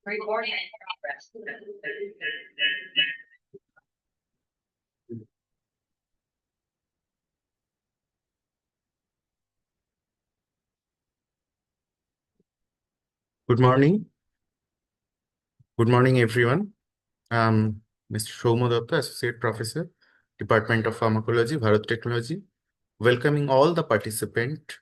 Recording in progress. Good morning. Good morning, everyone. I'm Mr. Shoumo Datta, Associate Professor, Department of Pharmacology, Bharat Technology, welcoming all the participants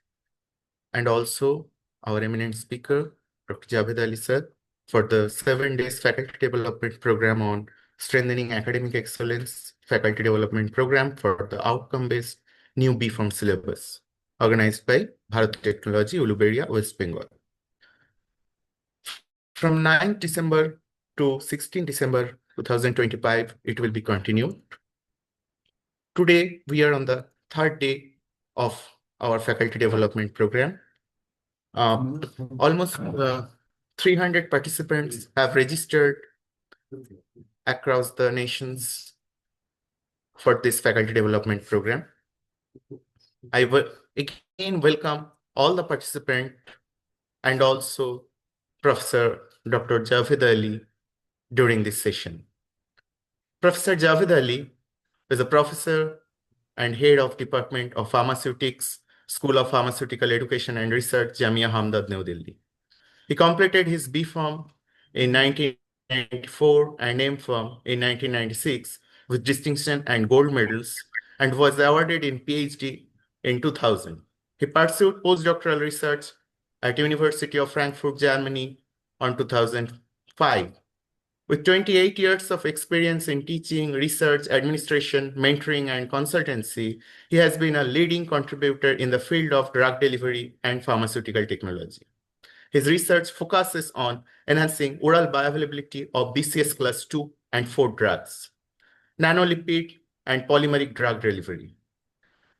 and also our eminent speaker, Dr. Javed Ali sir, for the 7 days faculty development program on strengthening academic excellence faculty development program for the outcome-based new B.Pharm syllabus, organized by Bharat Technology, Uluberia, West Bengal. From 9th December to 16 December 2025, it will be continued. Today, we are on the third day of our faculty development program. Almost 300 participants have registered across the nations for this faculty development program. I will again welcome all the participants and also Professor Dr. Javed Ali during this session. Professor Javed Ali is a professor and head of Department of Pharmaceutics, School of Pharmaceutical Education and Research, Jamia Hamdard, New Delhi. He completed his B.Pharm in 1994 and M.Pharm in 1996 with distinction and gold medals and was awarded in PhD in 2000. He pursued postdoctoral research at University of Frankfurt, Germany on 2005. With 28 years of experience in teaching, research, administration, mentoring, and consultancy, he has been a leading contributor in the field of drug delivery and pharmaceutical technology. His research focuses on enhancing oral bioavailability of BCS class 2 and 4 drugs, nanolipid and polymeric drug delivery,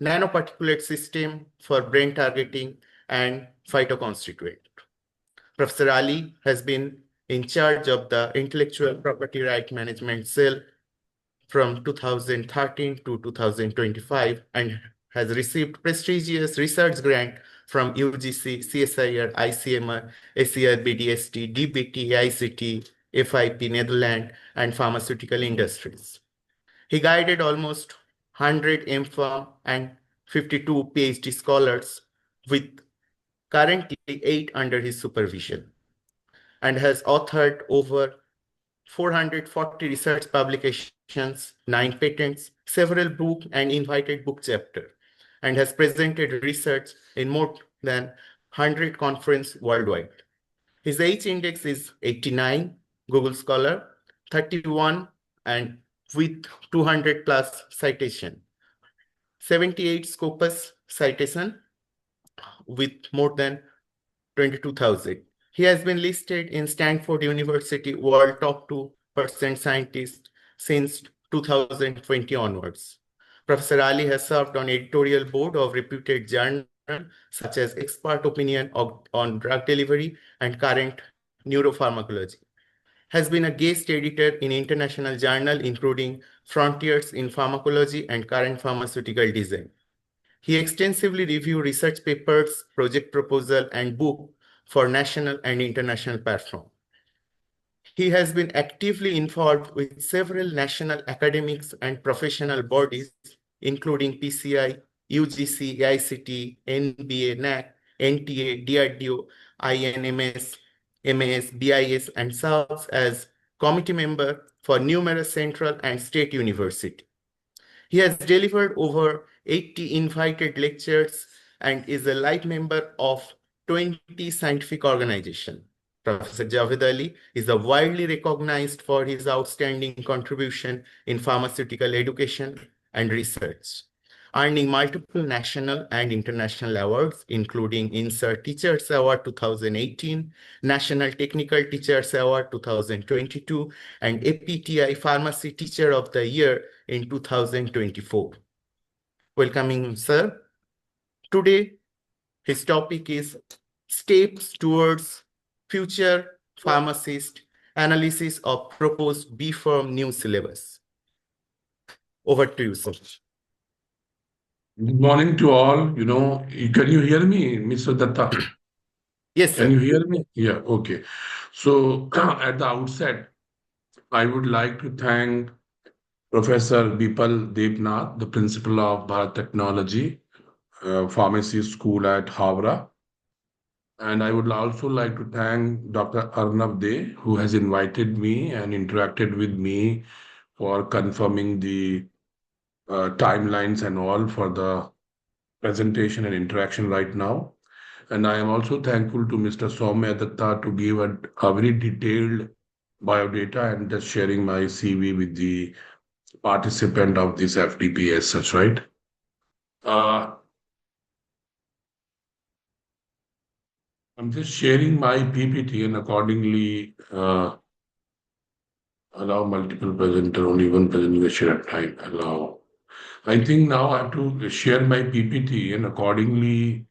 nanoparticulate system for brain targeting, and phytoconstituent. Professor Ali has been in charge of the Intellectual Property Right Management Cell from 2013 to 2025 and has received prestigious research grant from UGC, CSIR, ICMR, ACR, BDST, DBT, ICT, FIP, Netherlands, and pharmaceutical industries. He guided almost 100 M.Pharm and 52 PhD scholars with currently 8 under his supervision, and has authored over 440 research publications, 9 patents, several book and invited book chapter, and has presented research in more than 100 conferences worldwide. His H index is 89, Google Scholar, 31, and with 200 plus citation, 78 Scopus citation with more than 22,000. He has been listed in Stanford University World Top 2% Scientist since 2020 onwards. Professor Ali has served on editorial board of reputed journals such as Expert Opinion on Drug Delivery and Current Neuropharmacology. Has been a guest editor in international journals including Frontiers in Pharmacology and Current Pharmaceutical Design. He extensively reviewed research papers, project proposal, and book for national and international platform. He has been actively involved with several national academics and professional bodies, including PCI, UGC, AICT, NBA, NAC, NTA, DRDO, INMS, MAS, BIS, and serves as committee member for numerous central and state universities. He has delivered over 80 invited lectures and is a life member of 20 scientific organizations. Professor Javed Ali is widely recognized for his outstanding contribution in pharmaceutical education and research, earning multiple national and international awards, including INSER Teachers Award 2018, National Technical Teachers Award 2022, and APTI Pharmacy Teacher of the Year in 2024. Welcoming, sir. Today, his topic is Steps Towards Future Pharmacist Analysis of Proposed B.Pharm New Syllabus. Over to you, sir. Good morning to all. Can you hear me, Mr. Datta? Yes, Can sir. you hear me? Yeah, okay. So at the outset, I would like to thank Professor Bipal Devnath, the principal of Bharat Technology Pharmacy School at Howrah. And I would also like to thank Dr. Arnav De, who has invited me and interacted with me for confirming the timelines and all for the presentation and interaction right now. And I am also thankful to Mr. Soumya Datta to give a very detailed biodata and just sharing my CV with the participant of this FDP as such, right? Uh, I'm just sharing my PPT and accordingly allow multiple presenter, only one presentation at a time. Allow. I think now I have to share my PPT and accordingly.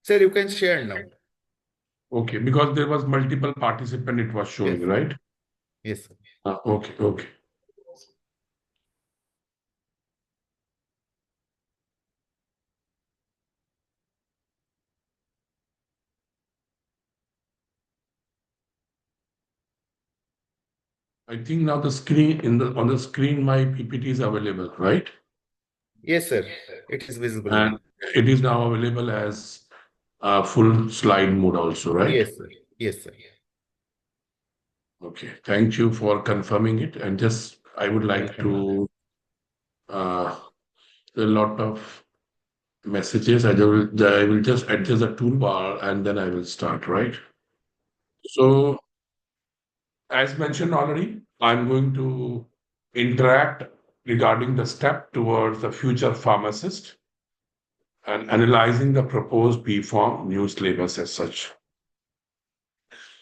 Sir, you can share now. Okay, because there was multiple participant, it was Yes. showing, right? Yes, sir. Okay, okay. I think now the screen on the screen my PPT is available, right? Yes, sir. It is visible now. And it is now available as full slide mode also, right? Yes, sir. Yes, sir. Okay. Thank you for confirming it. And just I would like Welcome. to uh, a lot of messages. I will just adjust the toolbar and then I will start, right? So as mentioned already, I'm going to interact regarding the step towards the future pharmacist and analyzing the proposed B.Pharm new syllabus as such.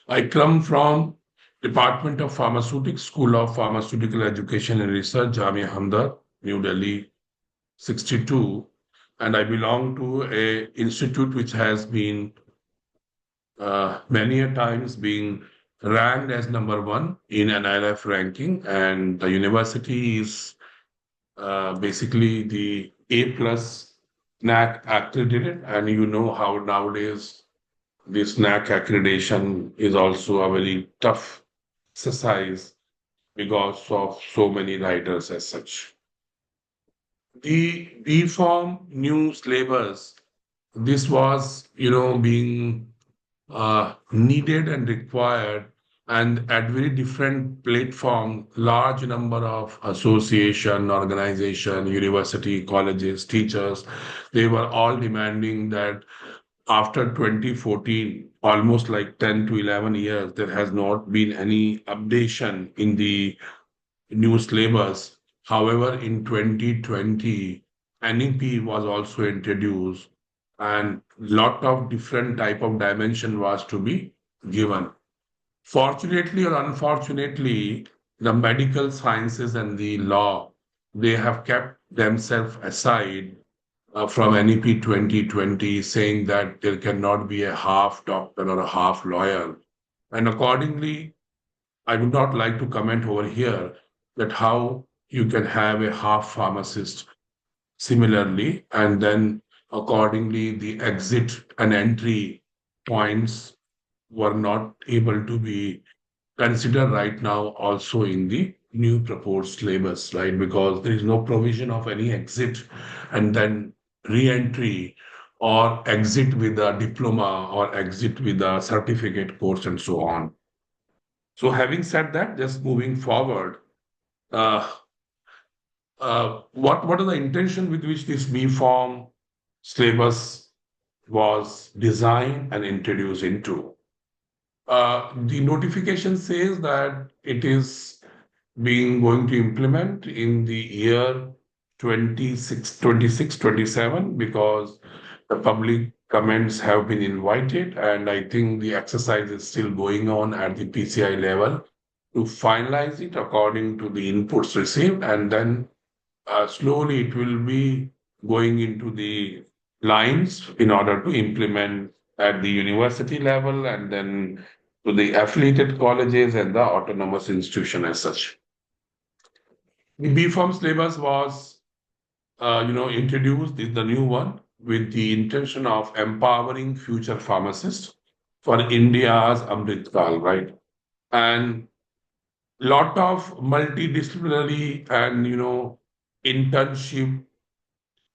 I come from Department of Pharmaceutics, School of Pharmaceutical Education and Research, Jamia Hamdard, New Delhi, 62, and I belong to a institute which has been many a times being ranked as number one in an ILF ranking, and the university is basically the A plus NAC accredited, and you know how nowadays this NAC accreditation is also a very tough exercise because of so many writers as such. The B.Pharm new syllabus, this was, being needed and required, and at very different platform, large number of association, organization, university, colleges, teachers, they were all demanding that after 2014, almost like 10 to 11 years, there has not been any updation in the new syllabus. However, in 2020, NEP was also introduced and lot of different type of dimension was to be given. Fortunately or unfortunately, the medical sciences and the law, they have kept themselves aside from NEP 2020, saying that there cannot be a half doctor or a half lawyer. And accordingly, I would not like to comment over here that how you can have a half pharmacist similarly, and then accordingly the exit and entry points were not able to be considered right now also in the new proposed syllabus, right? Because there is no provision of any exit and then re-entry or exit with a diploma or exit with a certificate course and so on. So having said that, just moving forward, uh, what are the intention with which this B form syllabus was designed and introduced into? The notification says that it is being going to implement in the year 26, 27 because the public comments have been invited and I think the exercise is still going on at the PCI level to finalize it according to the inputs received, and then slowly it will be going into the lines in order to implement at the university level and then to the affiliated colleges and the autonomous institution as such. The B.Pharm syllabus was, introduced is the new one with the intention of empowering future pharmacists for India's Amritkal, right? And lot of multidisciplinary and internship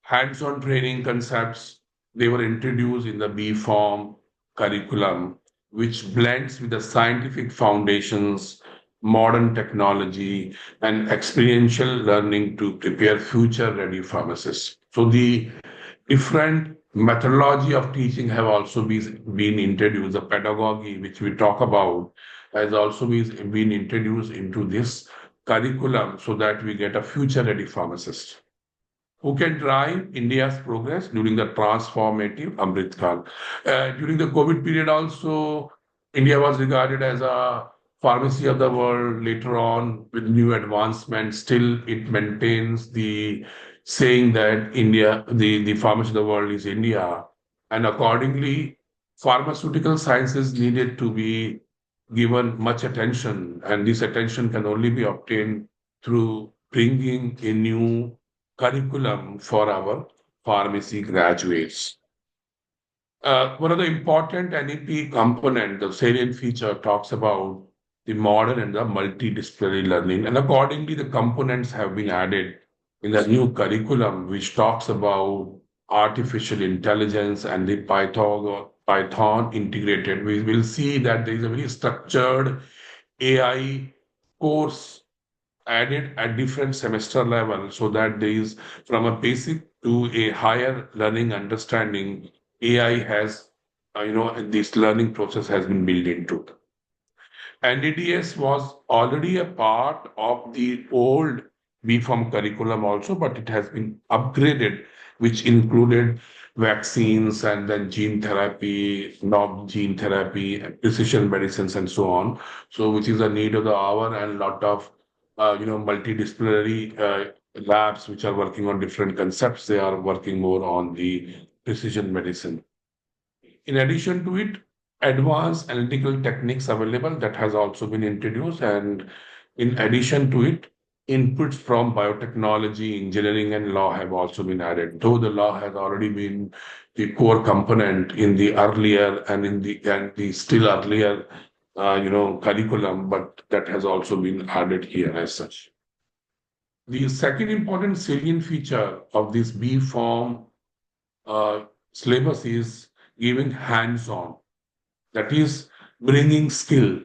hands-on training concepts they were introduced in the B Form curriculum, which blends with the scientific foundations, modern technology, and experiential learning to prepare future-ready pharmacists. So the different methodology of teaching have also been introduced. The pedagogy, which we talk about, has also been introduced into this curriculum so that we get a future-ready pharmacist who can drive India's progress during the transformative Amrit Kaal. During the COVID period, also, India was regarded as a pharmacy of the world. Later on, with new advancements, still it maintains the saying that India, the pharmacy of the world is India. And accordingly, pharmaceutical sciences needed to be given much attention. And this attention can only be obtained through bringing a new curriculum for our pharmacy graduates. One of the important NEP component, the salient feature, talks about the modern and the multidisciplinary learning, and accordingly, the components have been added in the new curriculum, which talks about artificial intelligence and the Python integrated. We will see that there is a very structured AI course added at different semester level so that there is from a basic to a higher learning understanding AI has this learning process has been built into. NDDS was already a part of the old B.Pharm curriculum also, but it has been upgraded, which included vaccines and then gene therapy, novel gene therapy, precision medicines, and so on. So, which is a need of the hour and lot of multidisciplinary labs which are working on different concepts. They are working more on the precision medicine. In addition to it, advanced analytical techniques available that has also been introduced, and in addition to it, inputs from biotechnology, engineering, and law have also been added. Though the law has already been the core component in the earlier and the still earlier, curriculum, but that has also been added here as such. The second important salient feature of this B form syllabus is giving hands-on, that is bringing skill.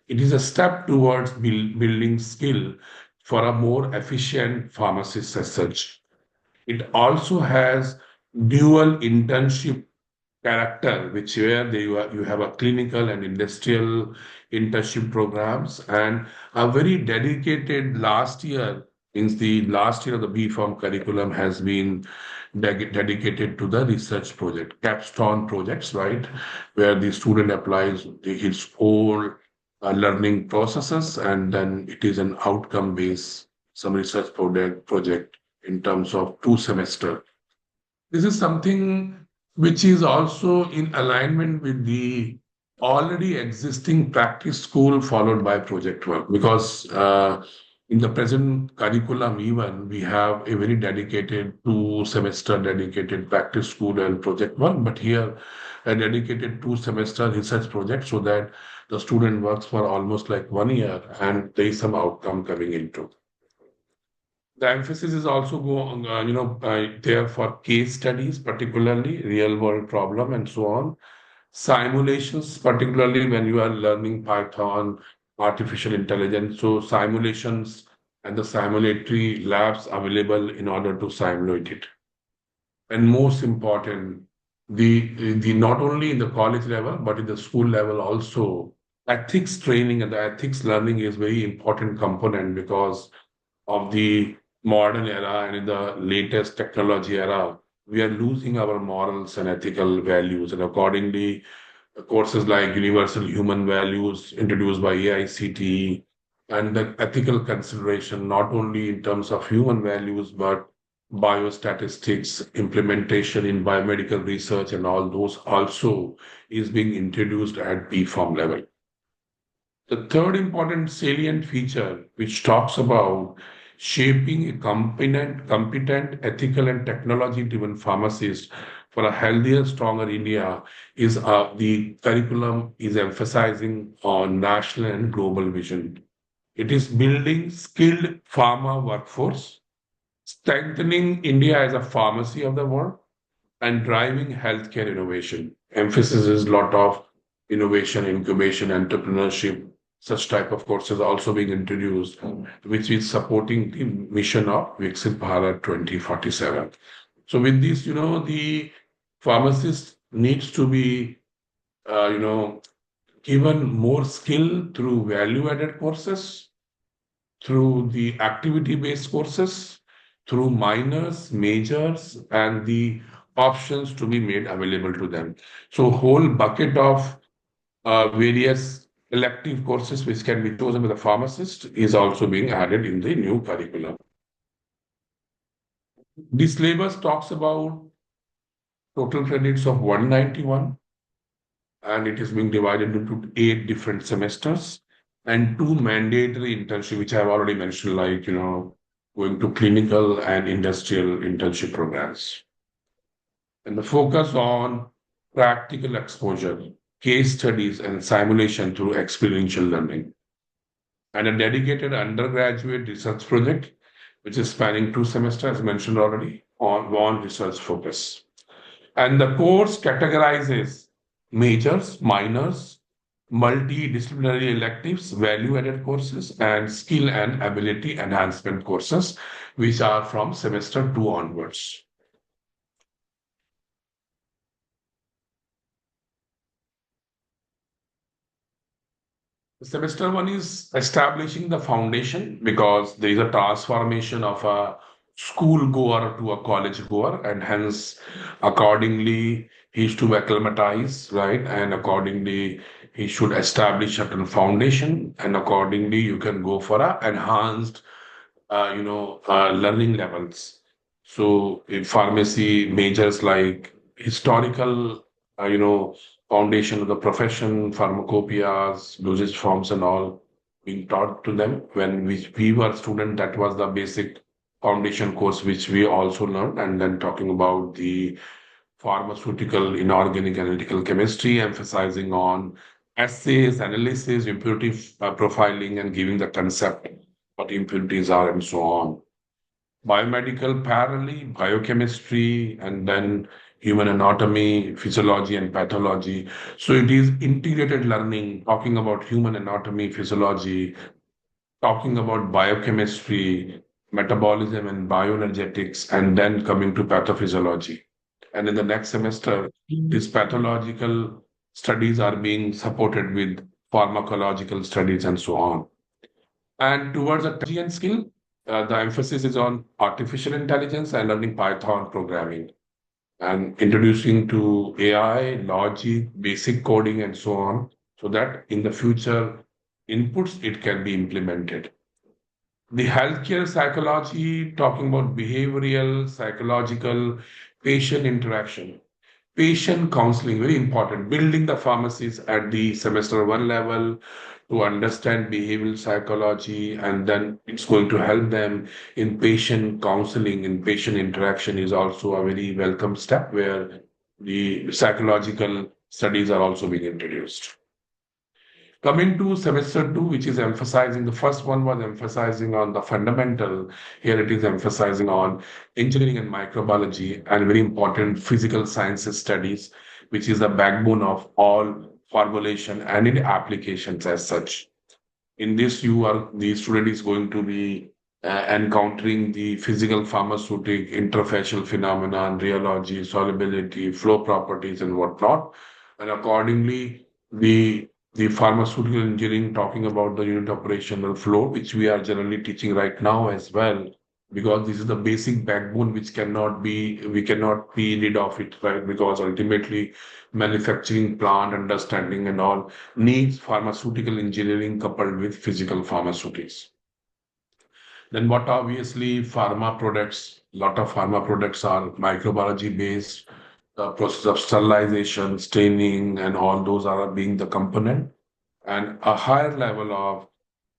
It is a step towards building skill for a more efficient pharmacist as such. It also has dual internship character, which where you have a clinical and industrial internship programs, and a very dedicated last year, means the last year of the B Farm curriculum has been dedicated to the research project, capstone projects, right, where the student applies his whole learning processes, and then it is an outcome based some research project in terms of 2 semester. This is something which is also in alignment with the already existing practice school followed by project work, because in the present curriculum even we have a very dedicated 2 semester dedicated practice school and project work, but here a dedicated 2 semester research project so that the student works for almost like 1 year and there is some outcome coming into. The emphasis is also there for case studies, particularly real world problem and so on. Simulations, particularly when you are learning Python, artificial intelligence. So simulations and the simulatory labs available in order to simulate it. And most important, the not only in the college level, but in the school level also, ethics training and the ethics learning is very important component because of the modern era and in the latest technology era, we are losing our morals and ethical values. And accordingly, courses like Universal Human Values introduced by AICTE and the ethical consideration, not only in terms of human values, but biostatistics, implementation in biomedical research, and all those also is being introduced at B.Pharm level. The third important salient feature, which talks about shaping a competent, ethical, and technology-driven pharmacist for a healthier, stronger India is the curriculum is emphasizing on national and global vision. It is building skilled pharma workforce, strengthening India as a pharmacy of the world, and driving healthcare innovation. Emphasis is a lot of innovation, incubation, entrepreneurship. Such type of courses also being introduced, which is supporting the mission of Viksit Bharat 2047. So with this, the pharmacist needs to be, given more skill through value-added courses, through the activity-based courses, through minors, majors, and the options to be made available to them. So whole bucket of various elective courses which can be chosen by the pharmacist is also being added in the new curriculum. The syllabus talks about total credits of 191, and it is being divided into 8 different semesters and 2 mandatory internship, which I have already mentioned, like, going to clinical and industrial internship programs. And the focus on practical exposure, case studies, and simulation through experiential learning. And a dedicated undergraduate research project, which is spanning 2 semesters, as mentioned already, on research focus. And the course categorizes majors, minors, multidisciplinary electives, value-added courses, and skill and ability enhancement courses, which are from semester 2 onwards. Semester 1 is establishing the foundation because there is a transformation of a school goer to a college goer, and hence, accordingly, he is to acclimatize, right? And accordingly, he should establish certain foundation, and accordingly, you can go for a enhanced learning levels. So in pharmacy, majors like historical, foundation of the profession, pharmacopoeias, dosage forms, and all being taught to them. When we were student, that was the basic foundation course which we also learned. And then talking about the pharmaceutical, inorganic, analytical chemistry, emphasizing on assays, analysis, impurity profiling, and giving the concept what impurities are and so on. Biomedical parallelly, biochemistry, and then human anatomy, physiology, and pathology. So it is integrated learning, talking about human anatomy, physiology, talking about biochemistry, metabolism, and bioenergetics, and then coming to pathophysiology. And in the next semester, these pathological studies are being supported with pharmacological studies and so on. And towards a technology and skill, the emphasis is on artificial intelligence and learning Python programming and introducing to AI, logic, basic coding, and so on, so that in the future inputs it can be implemented. The healthcare psychology, talking about behavioral, psychological, patient interaction. Patient counseling, very important. Building the pharmacies at the semester 1 level to understand behavioral psychology, and then it's going to help them in patient counseling, in patient interaction is also a very welcome step where the psychological studies are also being introduced. Coming to semester 2, which is emphasizing, the first one was emphasizing on the fundamental. Here it is emphasizing on engineering and microbiology and very important physical sciences studies, which is the backbone of all formulation and in applications as such. In this, the student is going to be encountering the physical pharmaceutic interfacial phenomena, rheology, solubility, flow properties, and whatnot. And accordingly, the pharmaceutical engineering talking about the unit operational flow, which we are generally teaching right now as well, because this is the basic backbone which we cannot be rid of it, right? Because ultimately, manufacturing plant understanding and all needs pharmaceutical engineering coupled with physical pharmaceutics. Then what obviously pharma products, lot of pharma products are microbiology based, the process of sterilization, staining, and all those are being the component, and a higher level of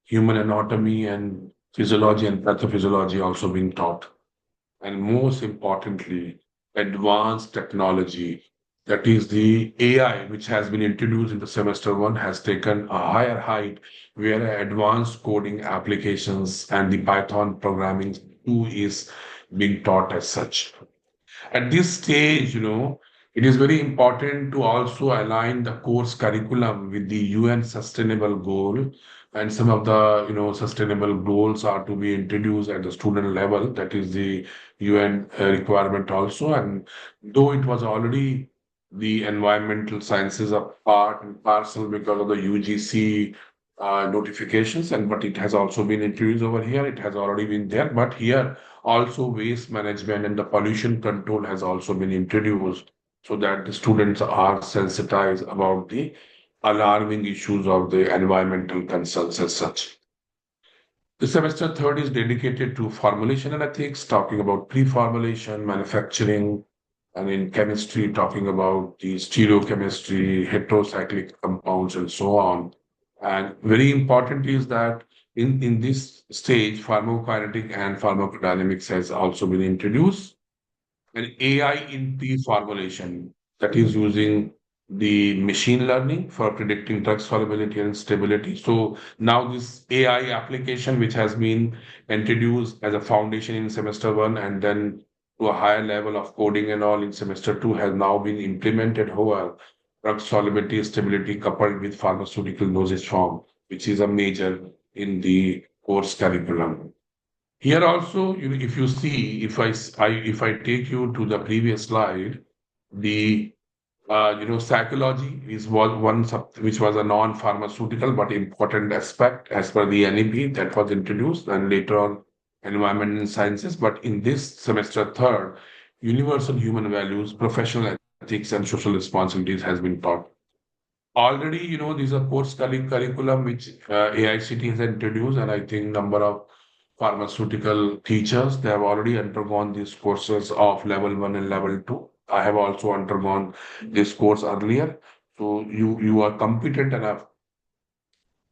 human anatomy and physiology and pathophysiology also being taught. And most importantly, advanced technology, that is the AI, which has been introduced in the semester one, has taken a higher height where advanced coding applications and the Python programming too is being taught as such. At this stage, it is very important to also align the course curriculum with the UN sustainable goal. And some of the, sustainable goals are to be introduced at the student level. That is the UN requirement also. And though it was already the environmental sciences are part and parcel because of the UGC notifications, and but it has also been introduced over here. It has already been there, but here also, waste management and the pollution control has also been introduced so that the students are sensitized about the alarming issues of the environmental concerns as such. The semester third is dedicated to formulation and ethics, talking about pre-formulation, manufacturing, and in chemistry, talking about the stereochemistry, heterocyclic compounds, and so on. And very important is that in this stage, pharmacokinetic and pharmacodynamics has also been introduced, an AI in pre-formulation that is using the machine learning for predicting drug solubility and stability. So now this AI application, which has been introduced as a foundation in semester one and then to a higher level of coding and all in semester two, has now been implemented over drug solubility, stability coupled with pharmaceutical dosage form, which is a major in the course curriculum. Here also, if you see, if I take you to the previous slide, the psychology is one which was a non-pharmaceutical but important aspect as per the NEP that was introduced, and later on environment and sciences. But in this semester third, universal human values, professional ethics, and social responsibilities has been taught. Already, these are course curriculum which AICT has introduced, and I think number of pharmaceutical teachers, they have already undergone these courses of level one and level two. I have also undergone this course earlier. So you are competent enough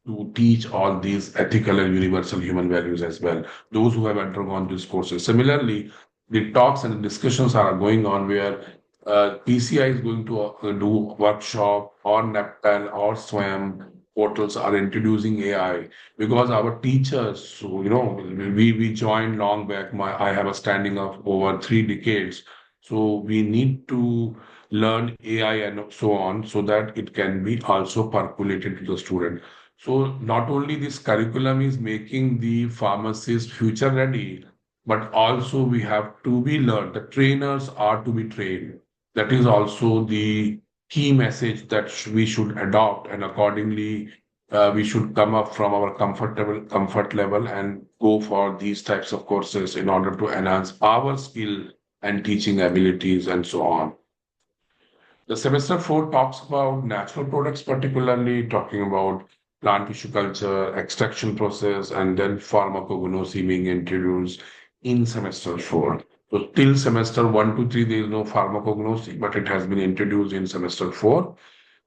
to teach all these ethical and universal human values as well, those who have undergone these courses. Similarly, the talks and discussions are going on where PCI is going to do workshop or NAPTEL or SWAM portals are introducing AI because our teachers, so, we joined long back. I have a standing of over 3 decades. So we need to learn AI and so on so that it can be also percolated to the student. So not only this curriculum is making the pharmacist future ready, but also we have to be learned. The trainers are to be trained. That is also the key message that we should adopt, and accordingly, we should come up from our comfort level and go for these types of courses in order to enhance our skill and teaching abilities and so on. The semester four talks about natural products, particularly talking about plant tissue culture, extraction process, and then pharmacognosy being introduced in semester four. So till semester one to three, there is no pharmacognosy, but it has been introduced in semester four.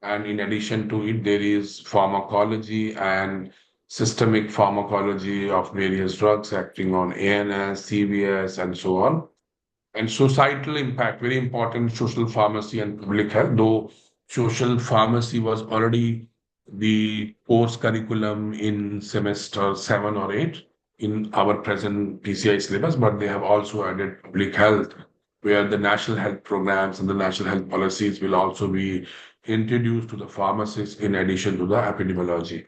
And in addition to it, there is pharmacology and systemic pharmacology of various drugs acting on ANS, CVS, and so on. And societal impact, very important, social pharmacy and public health, though social pharmacy was already the course curriculum in semester 7 or 8 in our present PCI syllabus, but they have also added public health, where the national health programs and the national health policies will also be introduced to the pharmacists in addition to the epidemiology.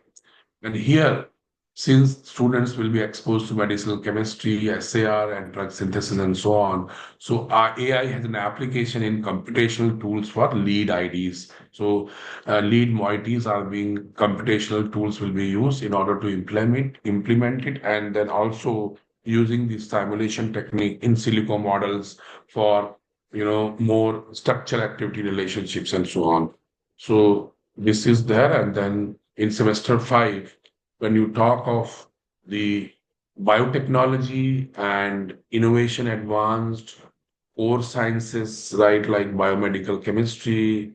And here, since students will be exposed to medicinal chemistry, SAR, and drug synthesis, and so on, so our AI has an application in computational tools for lead IDs. So lead moieties are being computational tools will be used in order to implement it, and then also using the simulation technique in silico models for more structure activity relationships and so on. So this is there, and then in semester five, when you talk of the biotechnology and innovation advanced core sciences, right, like biomedical chemistry,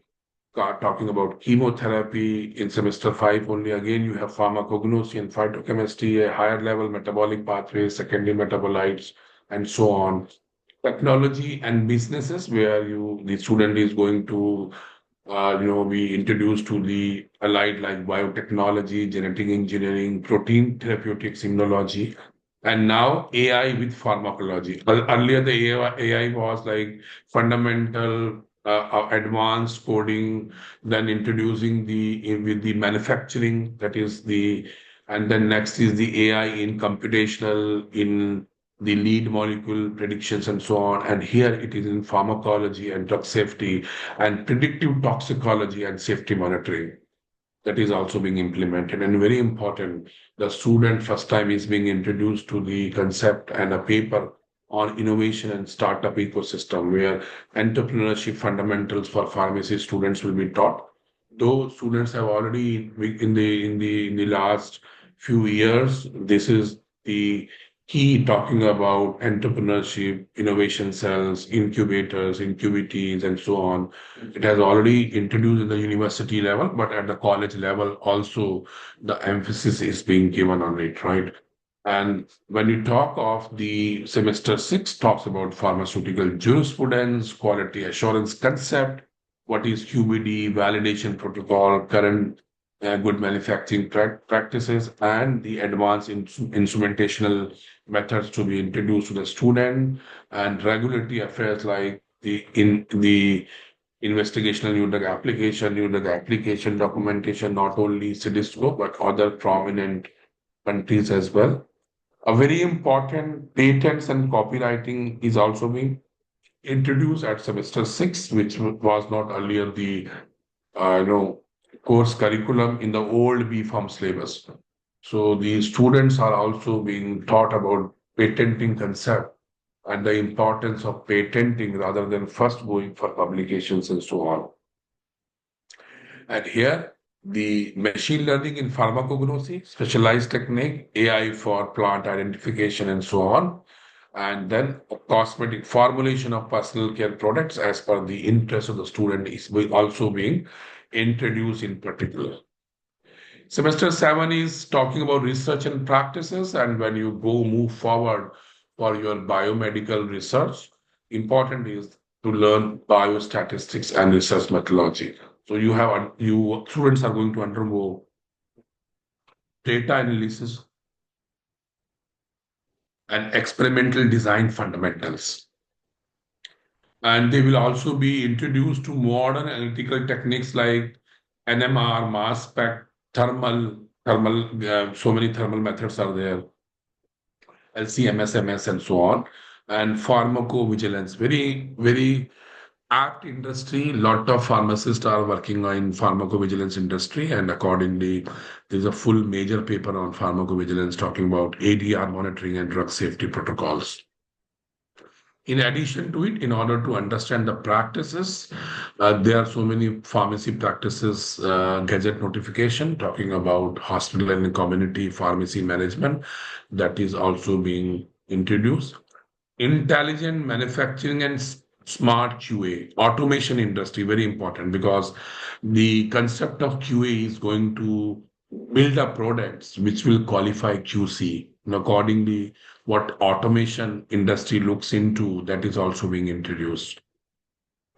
talking about chemotherapy in semester five only. Again, you have pharmacognosy and phytochemistry, a higher level metabolic pathways, secondary metabolites, and so on. Technology and businesses, where the student is going to be introduced to the allied like biotechnology, genetic engineering, protein therapeutics, immunology, and now AI with pharmacology. Earlier, the AI was like fundamental, advanced coding, then introducing with the manufacturing, that is and then next is the AI in computational, in the lead molecule predictions and so on. And here it is in pharmacology and drug safety and predictive toxicology and safety monitoring that is also being implemented. And very important, the student first time is being introduced to the concept and a paper on innovation and startup ecosystem where entrepreneurship fundamentals for pharmacy students will be taught. Though students have already in the last few years, this is the key talking about entrepreneurship, innovation cells, incubators, incubatees, and so on. It has already introduced in the university level, but at the college level also the emphasis is being given on it, right? And when you talk of the semester six, talks about pharmaceutical jurisprudence, quality assurance concept, what is QBD, validation protocol, current good manufacturing practices, and the advanced instrumentational methods to be introduced to the student, and regulatory affairs like the investigational new drug application documentation, not only CDSCO, but other prominent countries as well. A very important patents and copywriting is also being introduced at semester six, which was not earlier the uh, you know course curriculum in the old B.Pharm syllabus. So the students are also being taught about patenting concept and the importance of patenting rather than first going for publications and so on. And here, the machine learning in pharmacognosy, specialized technique, AI for plant identification, and so on. And then cosmetic formulation of personal care products as per the interest of the student is also being introduced in particular. Semester seven is talking about research and practices. And when you go move forward for your biomedical research, important is to learn biostatistics and research methodology. So you students are going to undergo data analysis and experimental design fundamentals. And they will also be introduced to modern analytical techniques like NMR, mass spec, so many thermal methods are there, LCMS, and so on, and pharmacovigilance. Very, very apt industry. Lot of pharmacists are working on pharmacovigilance industry, and accordingly, there's a full major paper on pharmacovigilance talking about ADR monitoring and drug safety protocols. In addition to it, in order to understand the practices, there are so many pharmacy practices, gazette notification talking about hospital and community pharmacy management that is also being introduced. Intelligent manufacturing and smart QA, automation industry, very important because the concept of QA is going to build up products which will qualify QC. And accordingly, what automation industry looks into, that is also being introduced.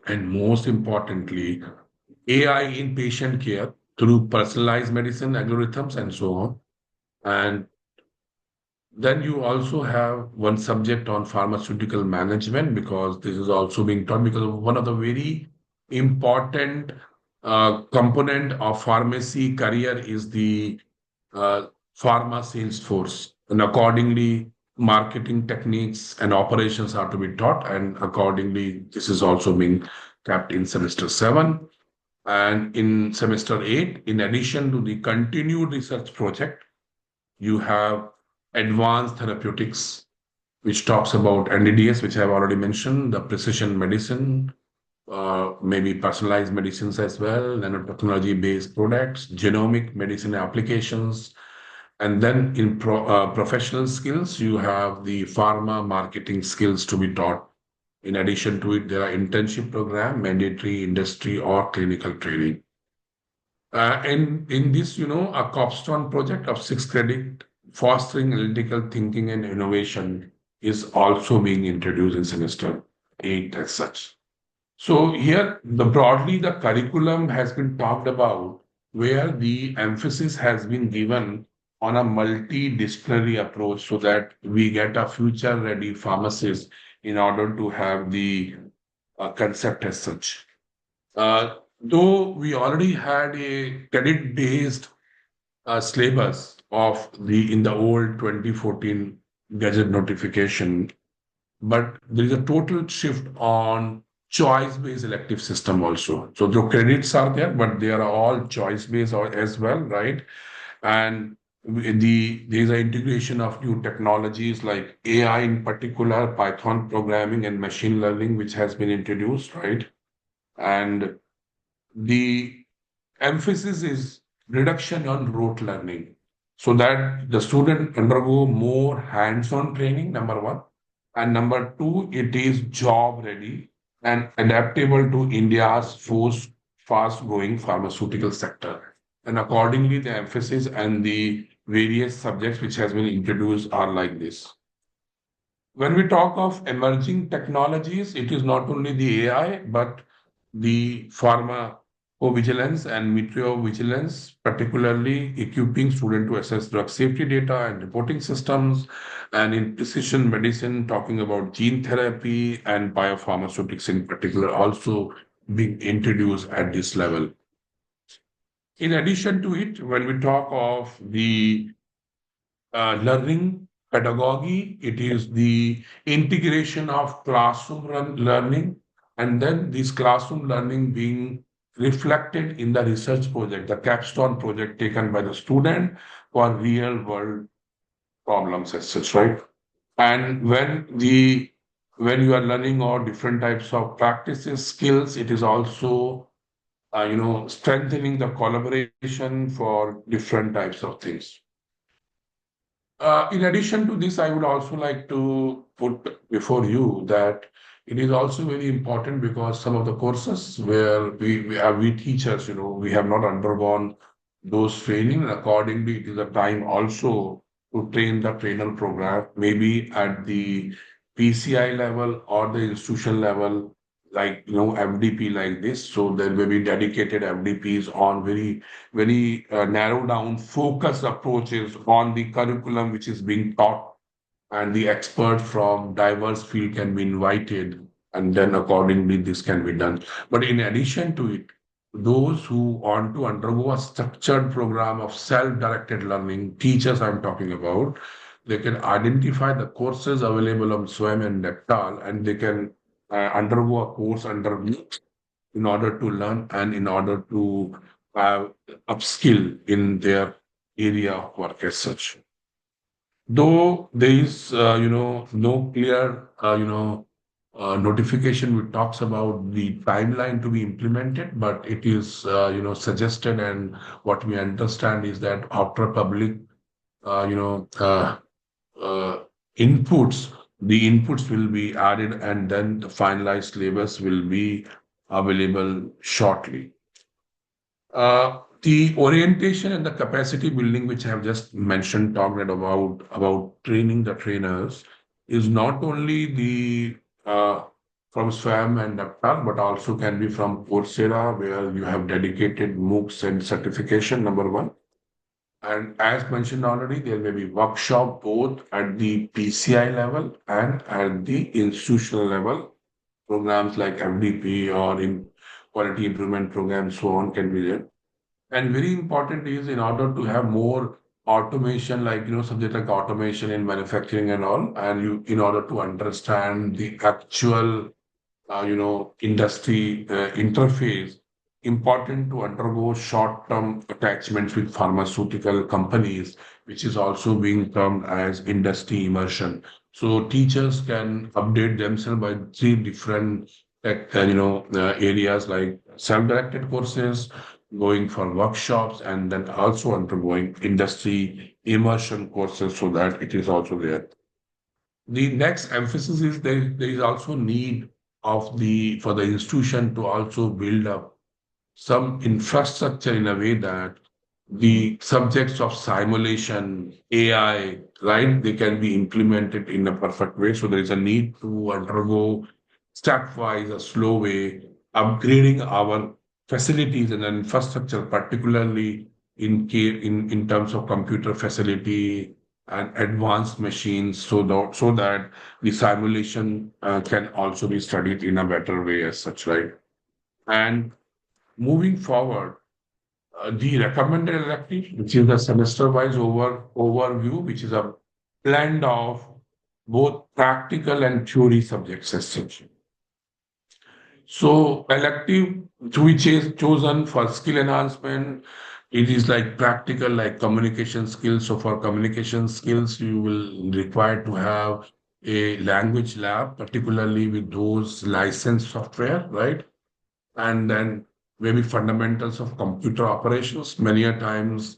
And most importantly, AI in patient care through personalized medicine algorithms and so on. And then you also have one subject on pharmaceutical management because this is also being taught because one of the very important component of pharmacy career is the uh, pharma sales force. And accordingly, marketing techniques and operations are to be taught. And accordingly, this is also being kept in semester seven. And in semester eight, in addition to the continued research project, you have advanced therapeutics, which talks about NDDS, which I've already mentioned, the precision medicine, maybe personalized medicines as well, nanotechnology-based products, genomic medicine applications. And then in professional skills, you have the pharma marketing skills to be taught. In addition to it, there are internship program, mandatory industry or clinical training. In this, a capstone project of 6 credit fostering analytical thinking and innovation is also being introduced in semester 8 as such. So here, the broadly, the curriculum has been talked about where the emphasis has been given on a multidisciplinary approach so that we get a future-ready pharmacist in order to have the concept as such. Though we already had a credit-based syllabus of the in the old 2014 Gazette notification, but there is a total shift on choice-based elective system also. So the credits are there, but they are all choice-based as well, right? And there is an integration of new technologies like AI in particular, Python programming and machine learning, which has been introduced, right? And the emphasis is reduction on rote learning so that the student undergo more hands-on training, number one. And number two, it is job ready and adaptable to India's fast-growing pharmaceutical sector. And accordingly, the emphasis and the various subjects which has been introduced are like this. When we talk of emerging technologies, it is not only the AI, but the pharmacovigilance and meteorovigilance, particularly equipping students to assess drug safety data and reporting systems, and in precision medicine, talking about gene therapy and biopharmaceutics in particular, also being introduced at this level. In addition to it, when we talk of the learning pedagogy. It is the integration of classroom learning, and then this classroom learning being reflected in the research project, the capstone project taken by the student for real world problems as such, right? And when you are learning all different types of practices, skills, it is also strengthening the collaboration for different types of things. In addition to this, I would also like to put before you that it is also very important because some of the courses where we teachers, we have not undergone those training. Accordingly, it is a time also to train the trainer program, maybe at the PCI level or the institution level, like FDP like this. So there will be dedicated FDPs on very narrow down focused approaches on the curriculum which is being taught, and the expert from diverse field can be invited, and then accordingly this can be done. But in addition to it, those who want to undergo a structured program of self-directed learning, teachers I'm talking about, they can identify the courses available on swam and Nectal, and they can undergo a course under me in order to learn and in order to upskill in their area of work as such. Though there is, no clear, notification which talks about the timeline to be implemented, but it is, suggested, and what we understand is that after public, uh, you know, uh, uh, inputs, the inputs will be added, and then the finalized syllabus will be available shortly. The orientation and the capacity building, which I have just mentioned, talked about training the trainers, is not only the from SWAM and Nepal, but also can be from Coursera, where you have dedicated MOOCs and certification, number one. And as mentioned already, there may be workshop both at the PCI level and at the institutional level. Programs like FDP or in quality improvement programs, so on, can be there. And very important is in order to have more automation, like subject like automation in manufacturing and all, and you in order to understand the actual industry interface, important to undergo short-term attachments with pharmaceutical companies, which is also being termed as industry immersion. So teachers can update themselves by three different areas like self-directed courses, going for workshops, and then also undergoing industry immersion courses so that it is also there. The next emphasis is there is also need of the for the institution to also build up some infrastructure in a way that the subjects of simulation, AI, right, they can be implemented in a perfect way. So there is a need to undergo stepwise, a slow way, upgrading our facilities and infrastructure, particularly in terms of computer facility and advanced machines, so that the simulation can also be studied in a better way as such, right? And moving forward, the recommended elective, which is the semester-wise overview, which is a blend of both practical and theory subjects as such. So elective which is chosen for skill enhancement, it is like practical, like communication skills. So for communication skills, you will require to have a language lab, particularly with those licensed software, right? And then maybe fundamentals of computer operations. Many a times,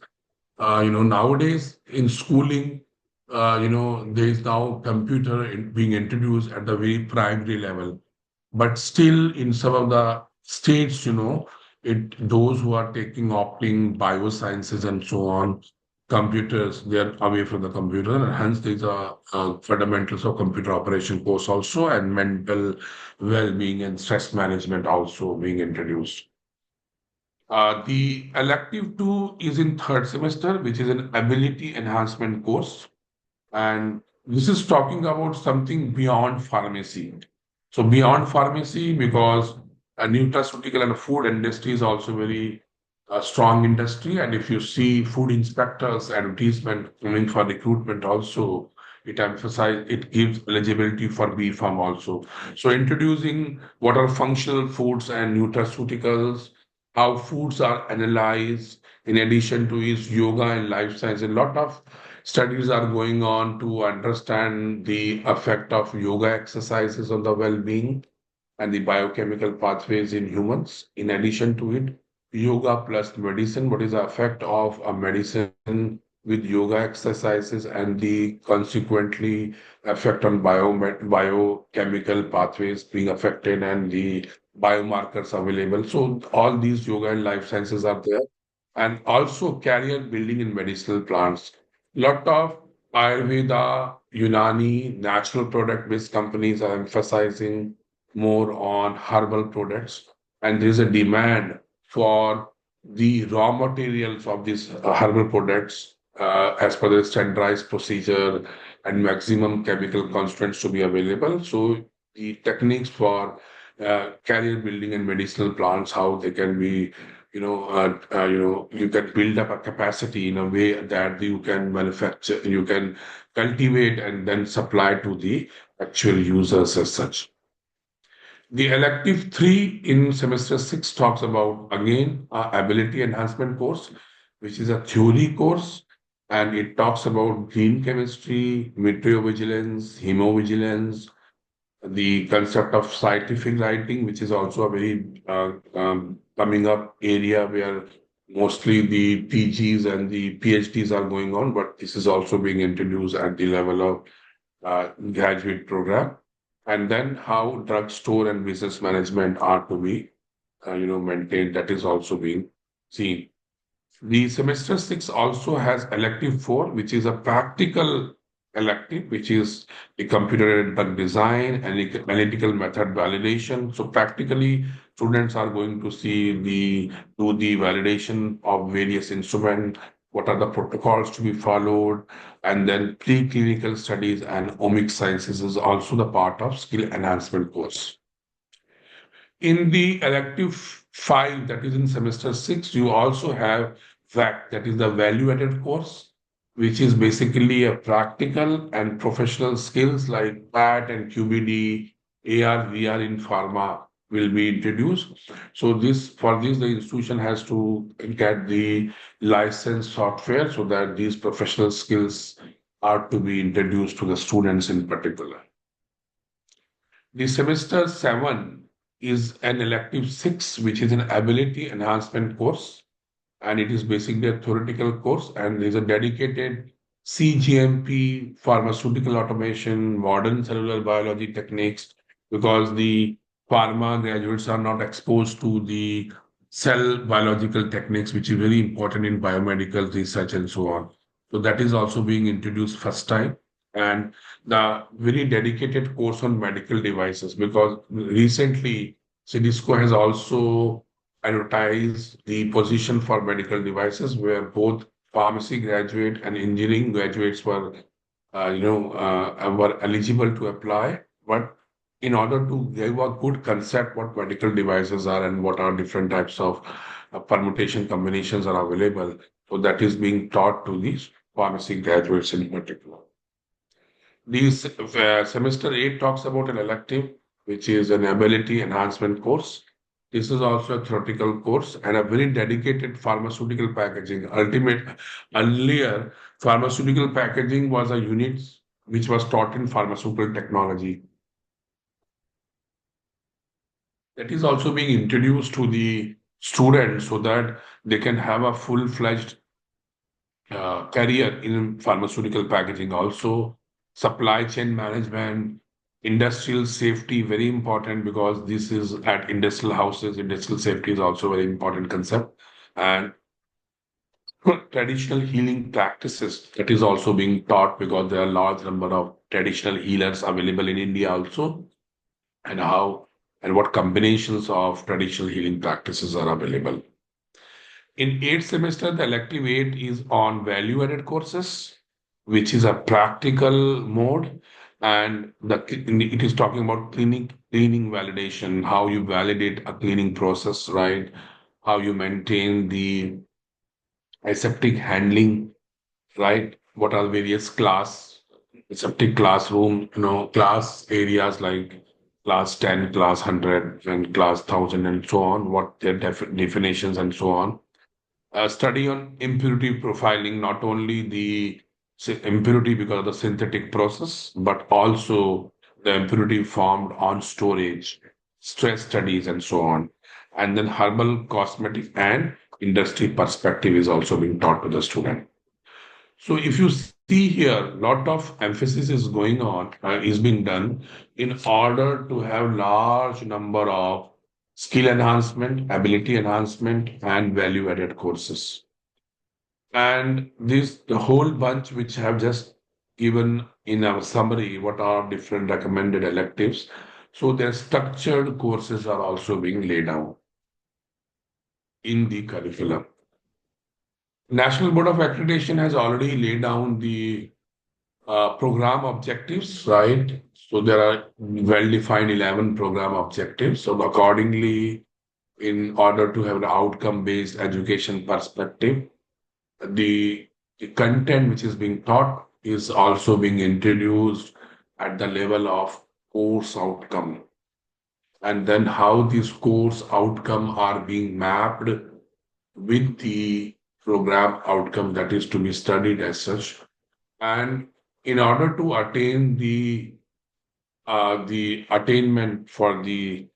nowadays in schooling, there is now being introduced at the very primary level. But still, in some of the states, those who are taking opting biosciences and so on, computers, they are away from the computer, and hence there's a fundamentals of computer operation course also, and mental well-being and stress management also being introduced. The elective two is in third semester, which is an ability enhancement course. And this is talking about something beyond pharmacy. So beyond pharmacy, because a nutraceutical and food industry is also very strong industry. And if you see food inspectors advertisement coming for recruitment also, it gives eligibility for B.Pharm also. So introducing what are functional foods and nutraceuticals, how foods are analyzed, in addition to is yoga and life science. A lot of studies are going on to understand the effect of yoga exercises on the well-being and the biochemical pathways in humans. In addition to it, yoga plus medicine, what is the effect of a medicine with yoga exercises and the consequently effect on biochemical pathways being affected and the biomarkers available. So all these yoga and life sciences are there, and also career building in medicinal plants. Lot of Ayurveda, Unani, natural product based companies are emphasizing more on herbal products, and there is a demand for the raw materials of these herbal products as per the standardized procedure and maximum chemical constants to be available. So the techniques for career building and medicinal plants, how they can be, you can build up a capacity in a way that you can manufacture, you can cultivate and then supply to the actual users as such. The elective three in semester six talks about again ability enhancement course, which is a theory course, and it talks about green chemistry, meteovigilance, hemovigilance, the concept of scientific writing, which is also a very coming up area where mostly the PGs and the PhDs are going on, but this is also being introduced at the level of graduate program. And then how drugstore and business management are to be, maintained. That is also being seen. The semester six also has elective four, which is a practical elective, which is the computer drug design and analytical method validation. So practically, students are going to do the validation of various instruments, what are the protocols to be followed, and then preclinical studies and omic sciences is also the part of skill enhancement course. In the elective five, that is in semester six, you also have VAC, that is the value added course, which is basically a practical and professional skills like PAT and QBD, AR, VR in pharma will be introduced. So for this, the institution has to get the licensed software so that these professional skills are to be introduced to the students in particular. The semester seven is an elective six, which is an ability enhancement course. And it is basically a theoretical course, and there's a dedicated CGMP, pharmaceutical automation, modern cellular biology techniques, because the pharma graduates are not exposed to the cell biological techniques, which is very important in biomedical research and so on. So that is also being introduced first time. And the very dedicated course on medical devices, because recently Cedisco has also advertised the position for medical devices where both pharmacy graduate and engineering graduates were eligible to apply. But in order to give a good concept what medical devices are and what are different types of permutation combinations are available, so that is being taught to these pharmacy graduates in particular. These semester 8 talks about an elective, which is an ability enhancement course. This is also a theoretical course and a very dedicated pharmaceutical packaging. Earlier, pharmaceutical packaging was a unit which was taught in pharmaceutical technology. That is also being introduced to the students so that they can have a full-fledged career in pharmaceutical packaging. Also, supply chain management, industrial safety, very important because this is at industrial houses. Industrial safety is also a very important concept. And traditional healing practices, that is also being taught because there are a large number of traditional healers available in India also, and how and what combinations of traditional healing practices are available. In eighth semester, the elective eight is on value-added courses, which is a practical mode, and it is talking about cleaning validation, how you validate a cleaning process, right? How you maintain the aseptic handling, right? What are the various aseptic classroom, class areas like class 10, class 100, and class 1000, and so on, what their definitions and so on. A study on impurity profiling, not only the impurity because of the synthetic process, but also the impurity formed on storage, stress studies, and so on. And then herbal, cosmetic, and industry perspective is also being taught to the student. So if you see here, lot of emphasis is going on, is being done in order to have large number of skill enhancement, ability enhancement, and value-added courses. And the whole bunch which have just given in our summary what are different recommended electives. So their structured courses are also being laid out in the curriculum. National Board of Accreditation has already laid down the program objectives, right? So there are well-defined 11 program objectives. So accordingly, in order to have an outcome-based education perspective, the, the content which is being taught is also being introduced at the level of course outcome. And then how these course outcome are being mapped with the program outcome that is to be studied as such. And in order to attain the attainment for the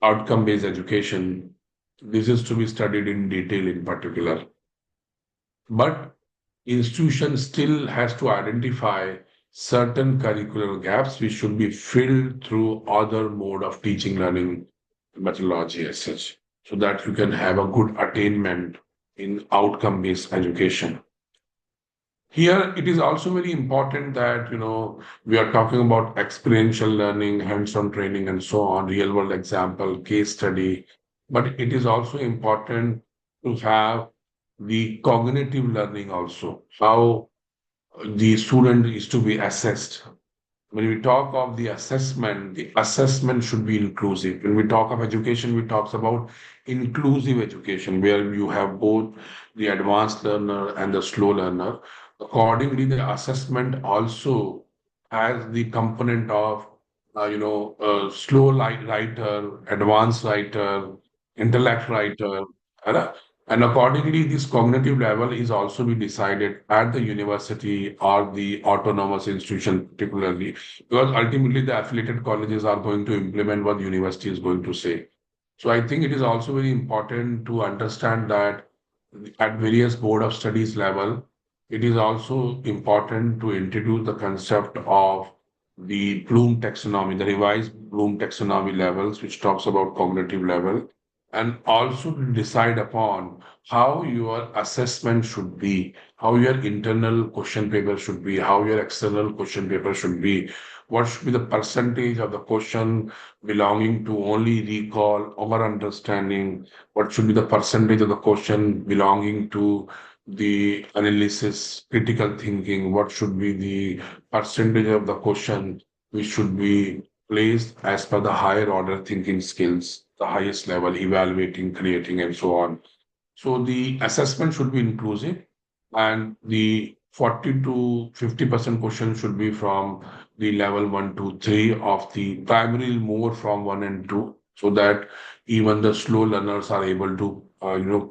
outcome-based education, this is to be studied in detail in particular. But institution still has to identify certain curricular gaps which should be filled through other mode of teaching learning methodology as such, so that you can have a good attainment in outcome-based education. Here, it is also very important that, we are talking about experiential learning, hands-on training, and so on, real-world example, case study. But it is also important to have the cognitive learning also, how the student is to be assessed. When we talk of the assessment should be inclusive. When we talk of education, we talk about inclusive education, where you have both the advanced learner and the slow learner. Accordingly, the assessment also has the component of, slow writer, advanced writer, intellect writer, है and accordingly, this cognitive level is also be decided at the university or the autonomous institution, particularly, because ultimately the affiliated colleges are going to implement what the university is going to say. So I think it is also very important to understand that at various board of studies level, it is also important to introduce the concept of the Bloom taxonomy, the revised Bloom taxonomy levels, which talks about cognitive level, and also to decide upon how your assessment should be, how your internal question paper should be, how your external question paper should be, what should be the percentage of the question belonging to only recall or understanding, what should be the percentage of the question belonging to the analysis, critical thinking, what should be the percentage of the question which should be placed as per the higher order thinking skills, the highest level, evaluating, creating, and so on. So the assessment should be inclusive, and the 40 to 50% question should be from the level 1 to 3 of the primary, more from 1 and 2, so that even the slow learners are able to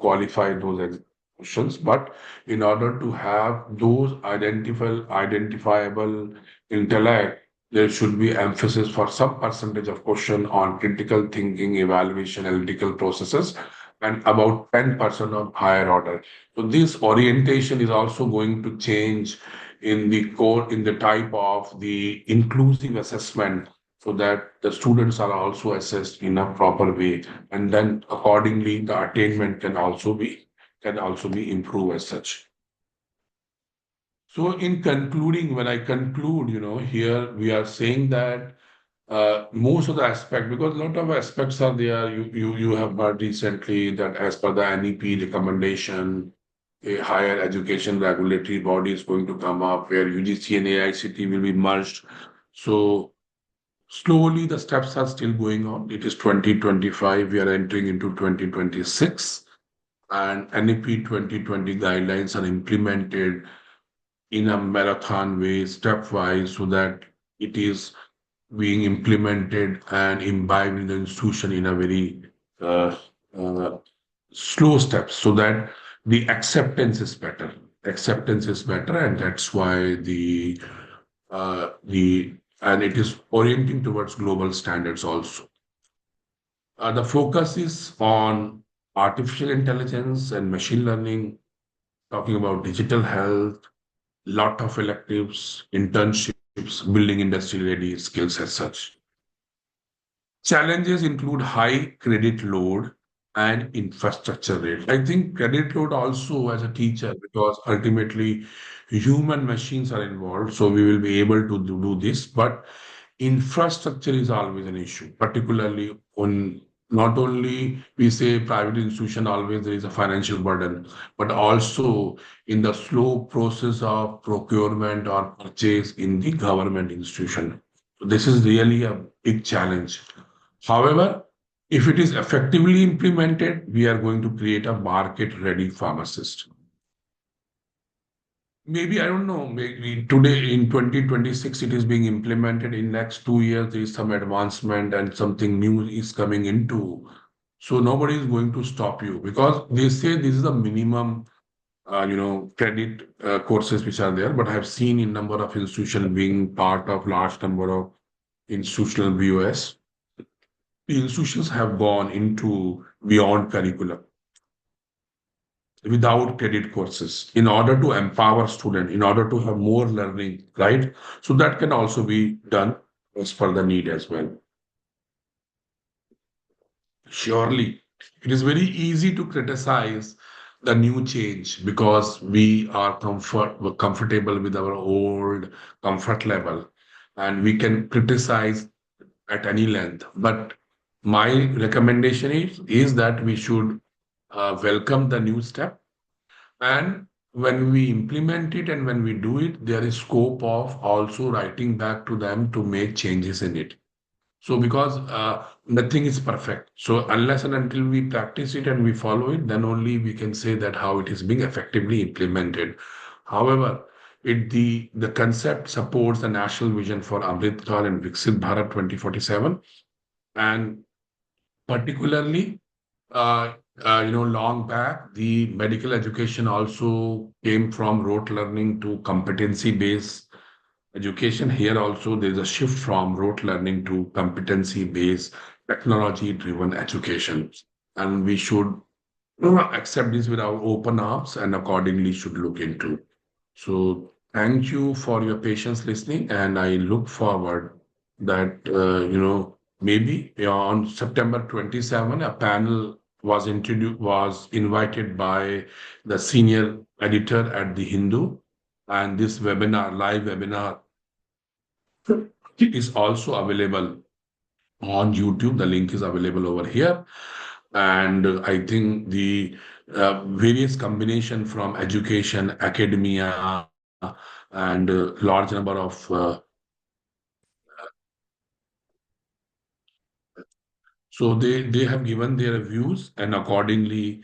qualify those questions. But in order to have those identifiable intellect, there should be emphasis for some percentage of question on critical thinking, evaluation, analytical processes, and about 10% of higher order. So this orientation is also going to change in the core, in the type of the inclusive assessment, so that the students are also assessed in a proper way. And then accordingly, the attainment can also be improved as such. So in concluding, when I conclude, here we are saying that most of the aspect, because a lot of aspects are there. You have heard recently that as per the NEP recommendation, a higher education regulatory body is going to come up where UGC and AICT will be merged. So slowly the steps are still going on. It is 2025. We are entering into 2026, and NEP 2020 guidelines are implemented in a marathon way, stepwise, so that it is being implemented and imbibed in the institution in a very uh, uh, slow steps, so that the acceptance is better. Acceptance is better, and that's why the and it is orienting towards global standards also. The focus is on artificial intelligence and machine learning, talking about digital health, lot of electives, internships, building industry-ready skills as such. Challenges include high credit load and infrastructure rate. I think credit load also as a teacher, because ultimately human machines are involved, so we will be able to do this. But infrastructure is always an issue, particularly on, not only we say private institution, always there is a financial burden, but also in the slow process of procurement or purchase in the government institution. So this is really a big challenge. However, if it is effectively implemented, we are going to create a market ready pharmacist. Maybe, I don't know, maybe today in 2026 it is being implemented. In next 2 years there is some advancement and something new is coming into. So nobody is going to stop you, because they say this is the minimum credit courses which are there. But I have seen in number of institutions being part of large number of institutional BOS. The institutions have gone into beyond curriculum without credit courses in order to empower students, in order to have more learning, right? So that can also be done as per the need as well. Surely, it is very easy to criticize the new change because we are comfortable with our old comfort level, and we can criticize at any length. But my recommendation is that we should welcome the new step. And when we implement it and when we do it, there is scope of also writing back to them to make changes in it. So because nothing is perfect. So unless and until we practice it and we follow it, then only we can say that how it is being effectively implemented. However, the concept supports the national vision for Amrit Kal and Viksit Bharat 2047, and particularly long back, the medical education also came from rote learning to competency-based education. Here also, there is a shift from rote learning to competency-based, technology-driven education. And we should accept this with our open arms and accordingly should look into. So thank you for your patience listening, and I look forward that maybe on September 27, a panel was invited by the senior editor at the Hindu, and this live webinar, is also available on YouTube. The link is available over here. And I think the various combination from education, academia, and large number of so they have given their views, and accordingly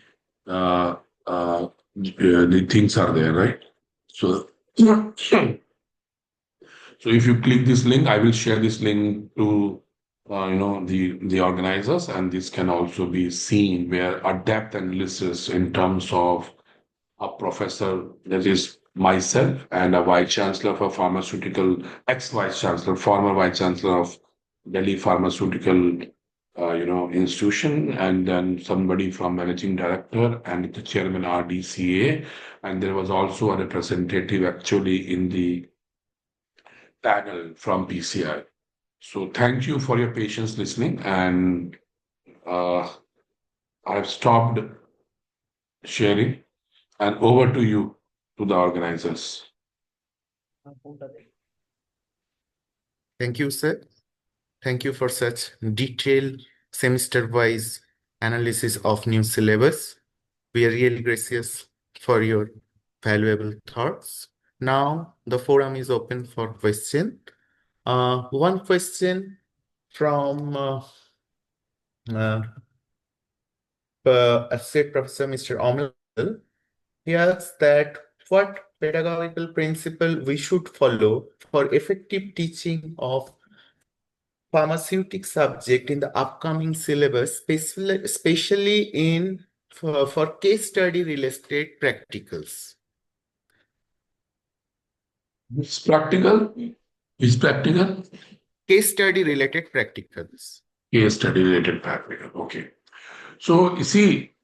uh, the things are there, right? So so if you click this link, I will share this link to the organizers, and this can also be seen where a depth analysis in terms of a professor, that is myself, and a vice chancellor for pharmaceutical, ex-vice chancellor, former vice chancellor of Delhi Pharmaceutical, institution, and then somebody from managing director and the chairman RDCA, and there was also a representative actually in the panel from PCI. So thank you for your patience listening, and uh, I've stopped sharing, and over to you, to the organizers. Thank you, sir. Thank you for such detailed semester-wise analysis of new syllabus. We are really gracious for your valuable thoughts. Now the forum is open for question. One question from uh, Associate Professor Mr. Omel. He asks that what pedagogical principle we should follow for effective teaching of pharmaceutic subject in the upcoming syllabus, especially in for case study related practicals. It's practical. It's practical. Case study related practicals. Case study related practical. Okay. So you see,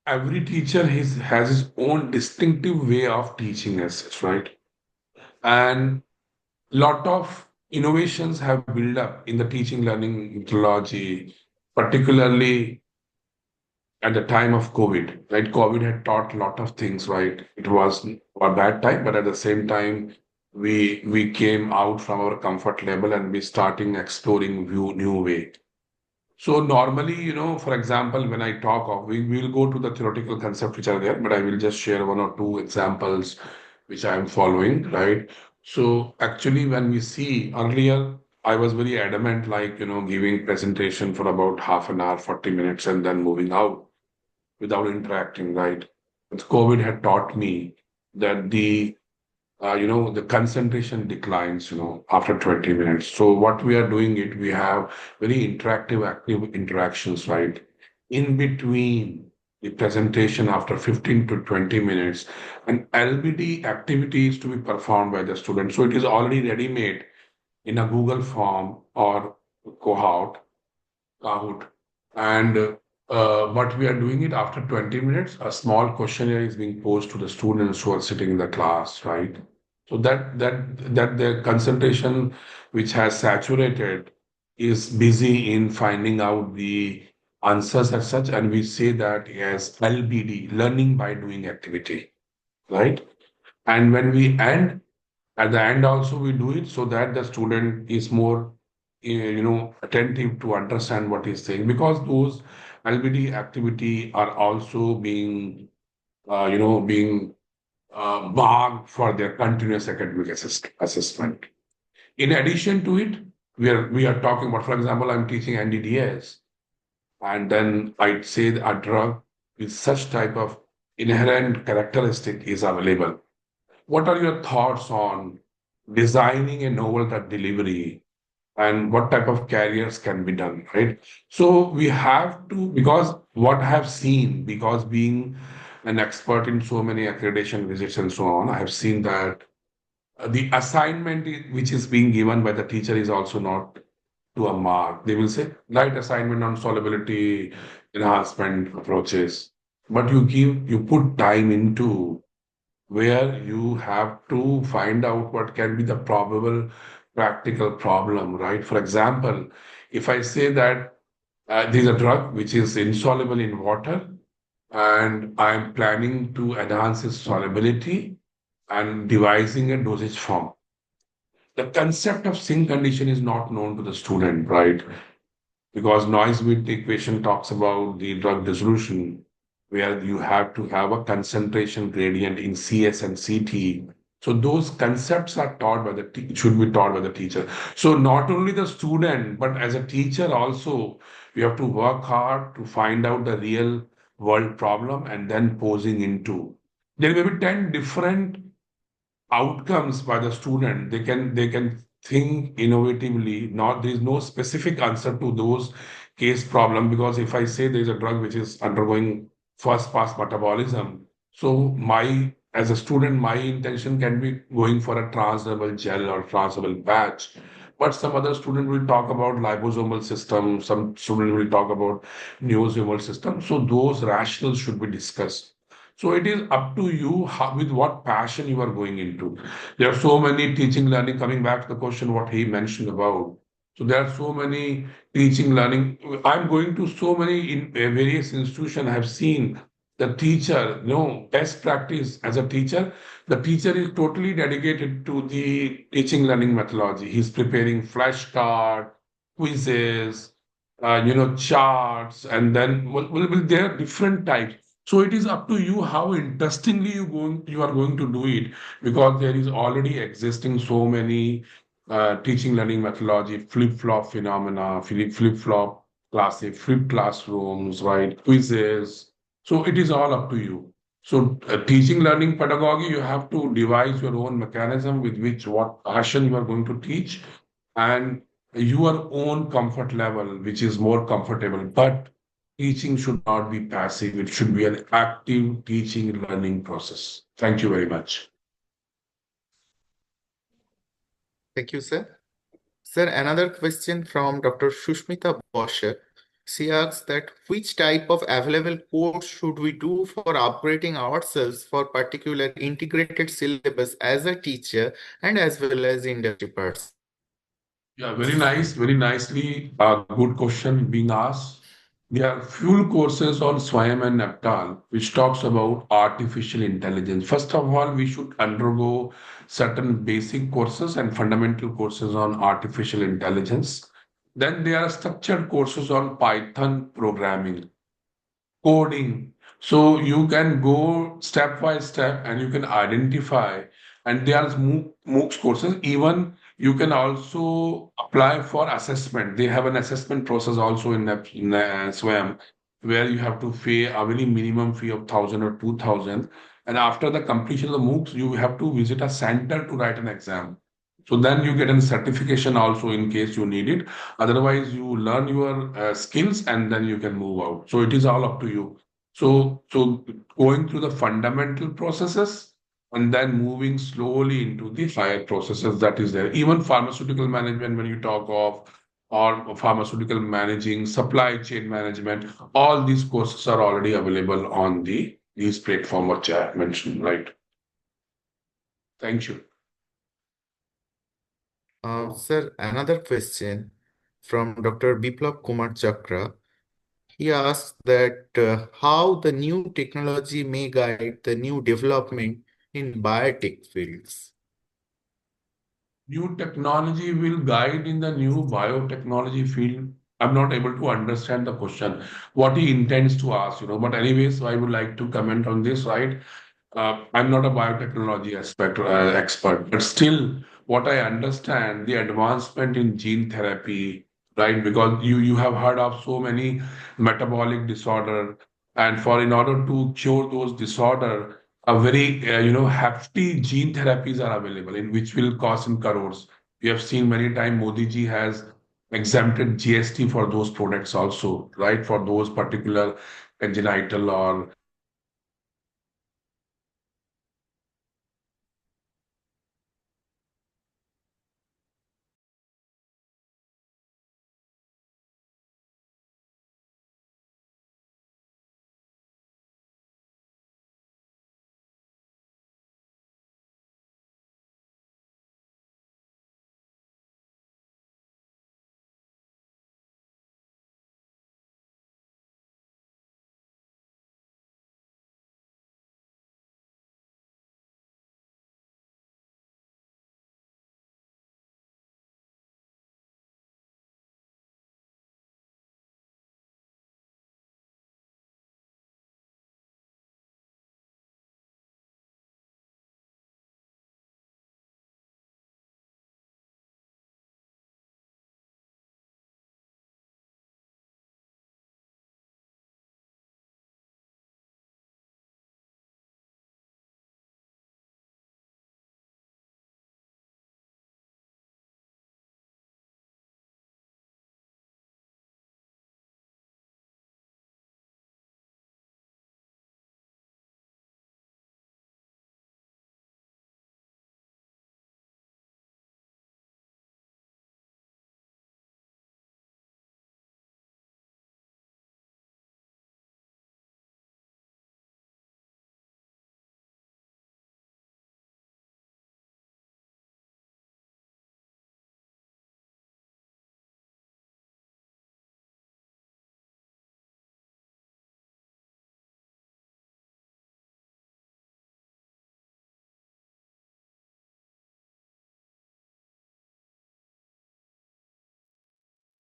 every teacher has his own distinctive way of teaching as such, right? And lot of innovations have built up in the teaching learning methodology, particularly at the time of COVID, right? COVID had taught a lot of things, right? It was a bad time, but at the same time, we came out from our comfort level and we starting exploring new way. So normally, for example, when I talk of, we will go to the theoretical concepts which are there, but I will just share one or two examples which I am following, right? So actually, when we see earlier, I was very adamant, like, giving presentation for about half an hour, 40 minutes, and then moving out without interacting, right? But COVID had taught me that the concentration declines, after 20 minutes. So what we are doing it, we have very interactive, active interactions, right? In between the presentation after 15 to 20 minutes, and LBD activities to be performed by the student. So it is already ready-made in a Google form or Cohout Kahoot. And what we are doing it after 20 minutes, a small questionnaire is being posed to the students who are sitting in the class, right? So that their concentration, which has saturated, is busy in finding out the answers as such, and we say that as LBD, learning by doing activity, right? And when we end, at the end also we do it so that the student is more attentive to understand what he's saying, because those LBD activity are also being marked for their continuous academic assessment. In addition to it, we are talking about, for example, I'm teaching NDDS, and then I'd say that a drug with such type of inherent characteristic is available. What are your thoughts on designing a novel drug delivery, and what type of carriers can be done, right? So we have to, because what I have seen, because being an expert in so many accreditation visits and so on, I have seen that the assignment which is being given by the teacher is also not to a mark. They will say, write assignment on solubility enhancement approaches. but you put time into where you have to find out what can be the probable practical problem, right? For example, if I say that there's a drug which is insoluble in water and I'm planning to enhance its solubility and devising a dosage form. The concept of sink condition is not known to the student, right? Because Naismith equation talks about the drug dissolution, where you have to have a concentration gradient in CS and CT. So those concepts are taught by should be taught by the teacher. So not only the student, but as a teacher also, you have to work hard to find out the real world problem and then posing into. There may be 10 different outcomes by the student. They can think innovatively. Not there is no specific answer to those case problem, because if I say there is a drug which is undergoing first pass metabolism, so my as a student my intention can be going for a transdermal gel or transdermal patch, but some other student will talk about liposomal system, some student will talk about neosomal system. So those rationals should be discussed. So it is up to you how, with what passion you are going into. There are so many teaching learning, coming back to the question what he mentioned about. So there are so many teaching learning. I'm going to so many in various institutions. I have seen the teacher, best practice as a teacher. The teacher is totally dedicated to the teaching learning methodology. He's preparing flashcard, quizzes, charts, and then there are different types. So it is up to you how interestingly you are going to do it, because there is already existing so many teaching learning methodology, flip-flop phenomena, flip-flop classic, flip classrooms, right? Quizzes. So it is all up to you. So teaching learning pedagogy, you have to devise your own mechanism with which what passion you are going to teach and your own comfort level, which is more comfortable. But teaching should not be passive. It should be an active teaching learning process. Thank you very much. Thank you, sir. Sir, another question from Dr. Shushmita Bosher. She asks that which type of available course should we do for upgrading ourselves for particular integrated syllabus as a teacher and as well as industry person? Yeah, very nice, very nicely. Good question being asked. There are few courses on Swayam and Naptal which talks about artificial intelligence. First of all, we should undergo certain basic courses and fundamental courses on artificial intelligence. Then there are structured courses on Python programming, coding. So you can go step by step and you can identify. And there are MOOCs courses. Even you can also apply for assessment. They have an assessment process also in SWAM, where you have to pay a very minimum fee of 1,000 or 2,000. And after the completion of the MOOCs, you have to visit a center to write an exam. So then you get a certification also in case you need it. Otherwise, you learn your skills and then you can move out. So it is all up to you. So going through the fundamental processes and then moving slowly into the higher processes that is there. Even pharmaceutical management, when you talk of or pharmaceutical managing, supply chain management, all these courses are already available on these platform which I mentioned, right? Thank you. Sir, another question from Dr. Biplab Kumar Chakra. He asks that how the new technology may guide the new development in biotech fields. New technology will guide in the new biotechnology field. I'm not able to understand the question, what he intends to ask, But anyways, I would like to comment on this, right? I'm not a biotechnology expert, but still, what I understand, the advancement in gene therapy, right? Because you have heard of so many metabolic disorder, and for in order to cure those disorder, a very hefty gene therapies are available, in which will cost in crores. We have seen many times Modi ji has exempted GST for those products also, right? For those particular congenital or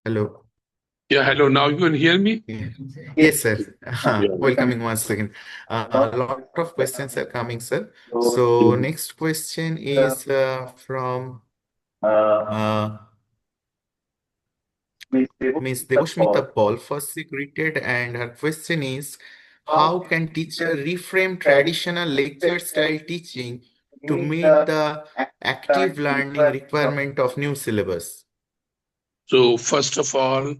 Hello. Yeah, hello. Now you can hear me? Yeah. Yes, sir. Yeah. Welcoming once again. A lot of questions are coming, sir. So Mhm. next question is from uh, Miss Devoshmita Paul. First she greeted, and her question is, how can teacher reframe traditional lecture style teaching to meet the active learning requirement of new syllabus? So, first of all,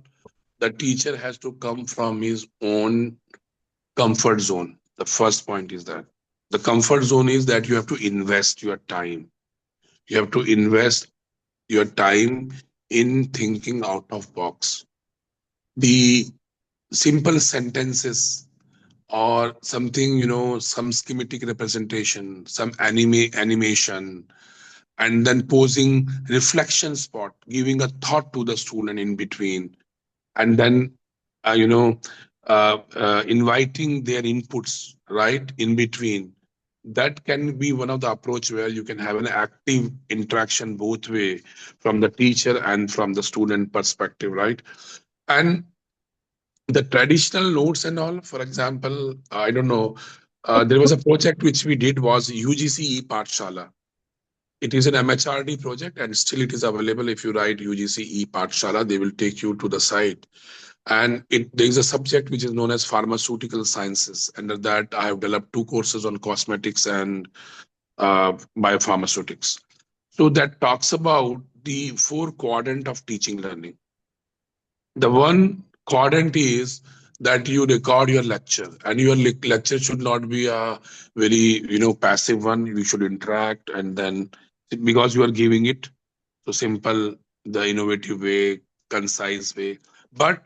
the teacher has to come from his own comfort zone. The first point is that the comfort zone is that you have to invest your time. You have to invest your time in thinking out of box. The simple sentences or something, some schematic representation, some animation, and then posing reflection spot, giving a thought to the student in between, and then uh, you know inviting their inputs right in between. That can be one of the approach where you can have an active interaction both way, from the teacher and from the student perspective, right? And the traditional notes and all, for example, I don't know, there was a project which we did was UGC e-Pathshala. It is an MHRD project and still it is available. If you write UGC e-Pathshala, they will take you to the site. And there is a subject which is known as pharmaceutical sciences. Under that, I have developed two courses on cosmetics and biopharmaceutics. So that talks about the four quadrant of teaching learning. The one quadrant is that you record your lecture, and your lecture should not be a very passive one. You should interact, and then because you are giving it so simple, the innovative way, concise way. But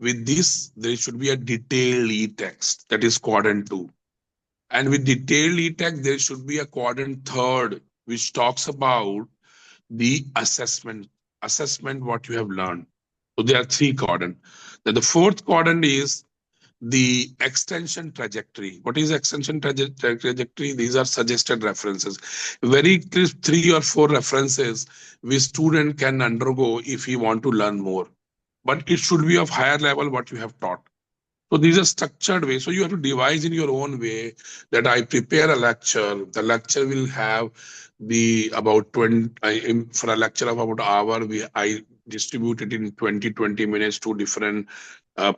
with this, there should be a detailed e-text, that is quadrant two. And with detailed e-text, there should be a quadrant third, which talks about the assessment what you have learned. So there are three quadrant. Then the fourth quadrant is the extension trajectory. What is extension trajectory? These are suggested references, very crisp 3 or 4 references which student can undergo if he want to learn more, but it should be of higher level what you have taught. So these are structured way. So you have to devise in your own way, that I prepare a lecture. The lecture will have the about 20, for a lecture of about an hour, I distribute it in 20 minutes to different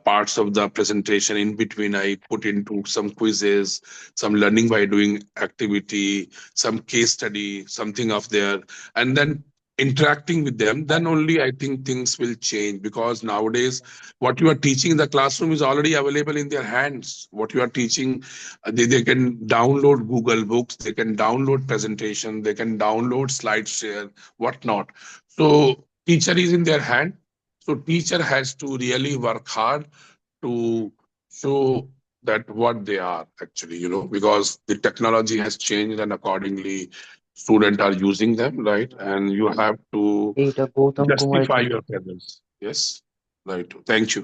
parts of the presentation. In between, I put into some quizzes, some learning by doing activity, some case study, something of there, and then interacting with them. Then only I think things will change, because nowadays what you are teaching in the classroom is already available in their hands. What you are teaching, they can download Google Books, they can download presentation, they can download SlideShare, whatnot. So teacher is in their hand. So teacher has to really work hard to show that what they are actually, because the technology has changed and accordingly students are using them, right? And you have to এইটা Gautam Kumar justify your presence. Yes, right. Thank you.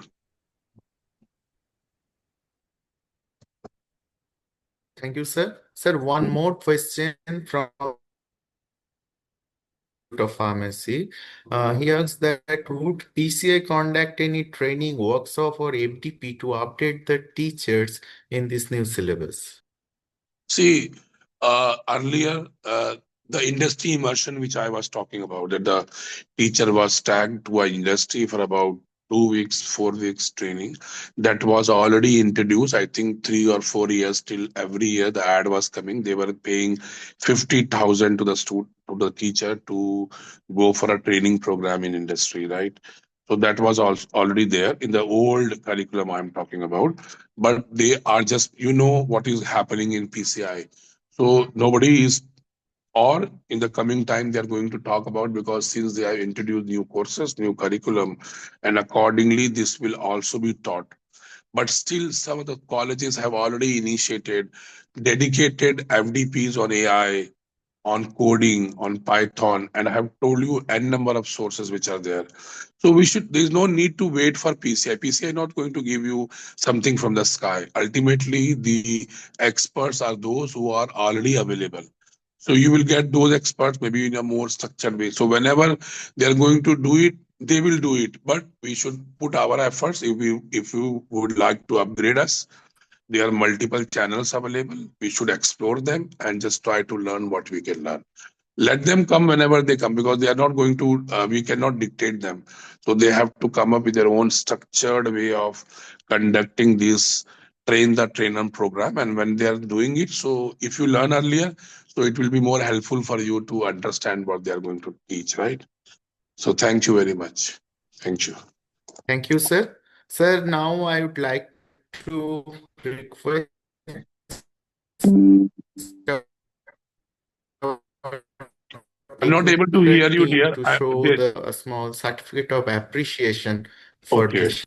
Thank you, sir. Sir, one more question from of Pharmacy. He asks that would PCI conduct any training workshop or FDP to update the teachers in this new syllabus? See, earlier, the industry immersion, which I was talking about, that the teacher was tagged to an industry for about 2 weeks, 4 weeks training, that was already introduced. I think 3 or 4 years till every year the ad was coming. They were paying 50,000 to the to the teacher to go for a training program in industry, right? So that was also already there in the old curriculum I'm talking about, but they are just, what is happening in PCI. So nobody is, or in the coming time, they are going to talk about, because since they have introduced new courses, new curriculum, and accordingly, this will also be taught. But still, some of the colleges have already initiated dedicated FDPs on AI, on coding, on Python, and I have told you n number of sources which are there. So there's no need to wait for PCI. PCI is not going to give you something from the sky. Ultimately, the experts are those who are already available. So you will get those experts maybe in a more structured way. So whenever they're going to do it, they will do it, but we should put our efforts. If you would like to upgrade us, there are multiple channels available. We should explore them and just try to learn what we can learn. Let them come whenever they come, because they are not going to, we cannot dictate them. So they have to come up with their own structured way of conducting this train the trainer program. And when they are doing it, so if you learn earlier, so it will be more helpful for you to understand what they are going to teach, right? So thank you very much. Thank you. Thank you, sir. Sir, now I would like to request our I'm not able to technical hear you, team dear. to show a small certificate of appreciation for Okay. this.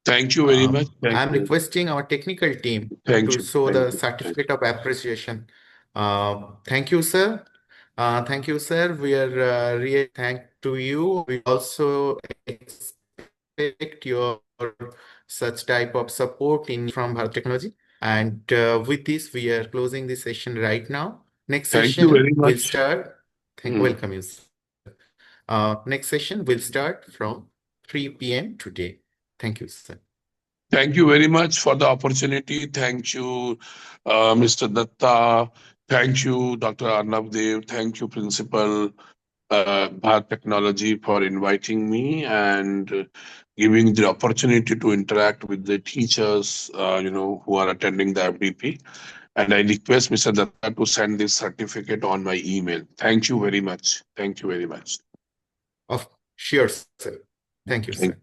Thank you very much. Thank I'm you. requesting our technical team Thank to you. show Thank the you. Thank you. certificate of appreciation. Thank you, sir. Thank you, sir. We are really thank to you. We also expect your such type of support in from Bharat Technology. And with this, we are closing the session right now. Next Thank you session very will much. start. Hmm. Welcome you, sir. Next session will start from 3 p.m. today. Thank you, sir. Thank you very much for the opportunity. Thank you, Mr. Datta. Thank you, Dr. Arnav Dev. Thank you, Principal Bharat Technology, for inviting me and giving the opportunity to interact with the teachers, who are attending the FDP. And I request Mr. Datta to send this certificate on my email. Thank you very much. Thank you very much. Of sure, sir. Thank you, Thank sir.